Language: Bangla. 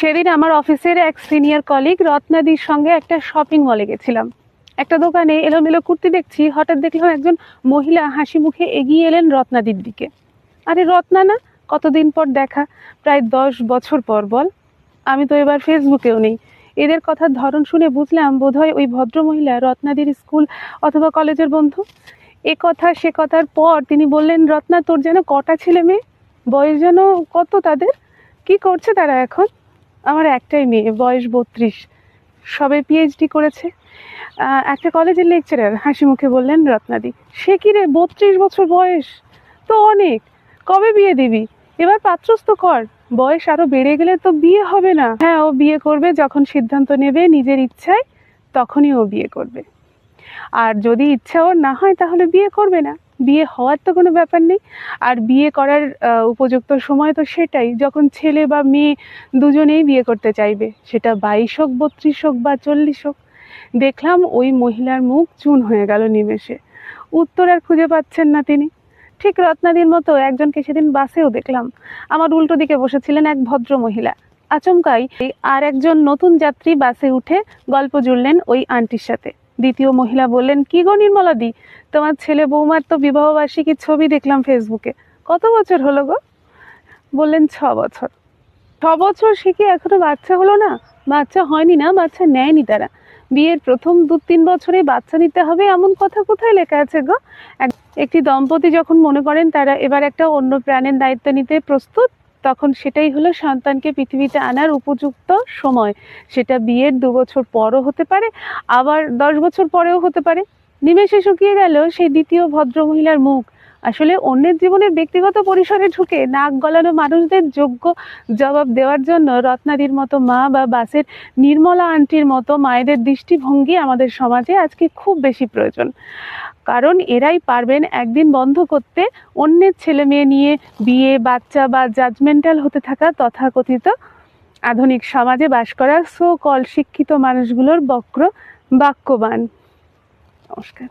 সেদিন আমার অফিসের এক সিনিয়র কলিগ রত্নাদির সঙ্গে একটা শপিং মলে গেছিলাম। একটা দোকানে এলোমেলো কুর্তি দেখছি, হঠাৎ দেখলাম একজন মহিলা হাসি মুখে এগিয়ে এলেন রত্নাদির দিকে। আরে রত্না না, কতদিন পর দেখা, প্রায় 10 বছর পর বল। আমি তো এবার ফেসবুকেও নেই। এদের কথার ধরন শুনে বুঝলাম বোধহয় ওই ভদ্রমহিলা রত্নাদির স্কুল অথবা কলেজের বন্ধু। এ কথা সে কথার পর তিনি বললেন, রত্না তোর যেন কটা ছেলে মেয়ে, বয়স যেন কত তাদের, কি করছে তারা এখন? আমার একটাই মেয়ে, বয়স 32, সবে পিএইচডি করেছে। একটা কলেজের লেকচারার, হাসি মুখে বললেন রত্নাদি। সে কি রে, 32 বছর বয়স তো অনেক, কবে বিয়ে দিবি? এবার পাত্রস্থ কর, বয়স আরো বেড়ে গেলে তো বিয়ে হবে না। হ্যাঁ, ও বিয়ে করবে যখন সিদ্ধান্ত নেবে নিজের ইচ্ছায়, তখনই ও বিয়ে করবে। আর যদি ইচ্ছা ওর না হয় তাহলে বিয়ে করবে না। বিয়ে হওয়ার তো কোনো ব্যাপার নেই। আর বিয়ে করার উপযুক্ত সময় তো সেটাই, যখন ছেলে বা মেয়ে দুজনেই বিয়ে করতে চাইবে, সেটা 22 হোক, 32 হোক বা 40 হোক। দেখলাম ওই মহিলার মুখ চুন হয়ে গেল নিমেষে। উত্তর আর খুঁজে পাচ্ছেন না তিনি। ঠিক রত্নাদির মতো একজনকে সেদিন বাসেও দেখলাম। আমার উল্টো দিকে বসেছিলেন এক ভদ্র মহিলা। আচমকাই আর একজন নতুন যাত্রী বাসে উঠে গল্প জুড়লেন ওই আন্টির সাথে। দ্বিতীয় মহিলা বললেন, কি গো নির্মলাদি, তোমার ছেলে বৌমার তো বিবাহবার্ষিকীর ছবি দেখলাম ফেসবুকে, কত বছর হলো গো? বললেন 6 বছর। 6 বছর, সে কি এখনো বাচ্চা হলো না? বাচ্চা হয়নি না, বাচ্চা নেয়নি তারা। বিয়ের প্রথম 2-3 বছরে বাচ্চা নিতে হবে এমন কথা কোথায় লেখা আছে গো? একটি দম্পতি যখন মনে করেন তারা এবার একটা অন্য প্রাণের দায়িত্ব নিতে প্রস্তুত, তখন সেটাই হলো সন্তানকে পৃথিবীতে আনার উপযুক্ত সময়। সেটা বিয়ের 2 বছর পরও হতে পারে, আবার 10 বছর পরেও হতে পারে। নিমেষে শুকিয়ে গেল সেই দ্বিতীয় ভদ্রমহিলার মুখ। আসলে অন্যের জীবনের ব্যক্তিগত পরিসরে ঢুকে নাক গলানো মানুষদের যোগ্য জবাব দেওয়ার জন্য রত্নাদির মতো মা বা বাসের নির্মলা আন্টির মতো মায়েদের দৃষ্টিভঙ্গি আমাদের সমাজে আজকে খুব বেশি প্রয়োজন। কারণ এরাই পারবেন একদিন বন্ধ করতে অন্যের ছেলে মেয়ে নিয়ে বিয়ে, বাচ্চা বা জাজমেন্টাল হতে থাকা তথাকথিত আধুনিক সমাজে বাস করা সো কল শিক্ষিত মানুষগুলোর বক্র বাক্যবান। নমস্কার।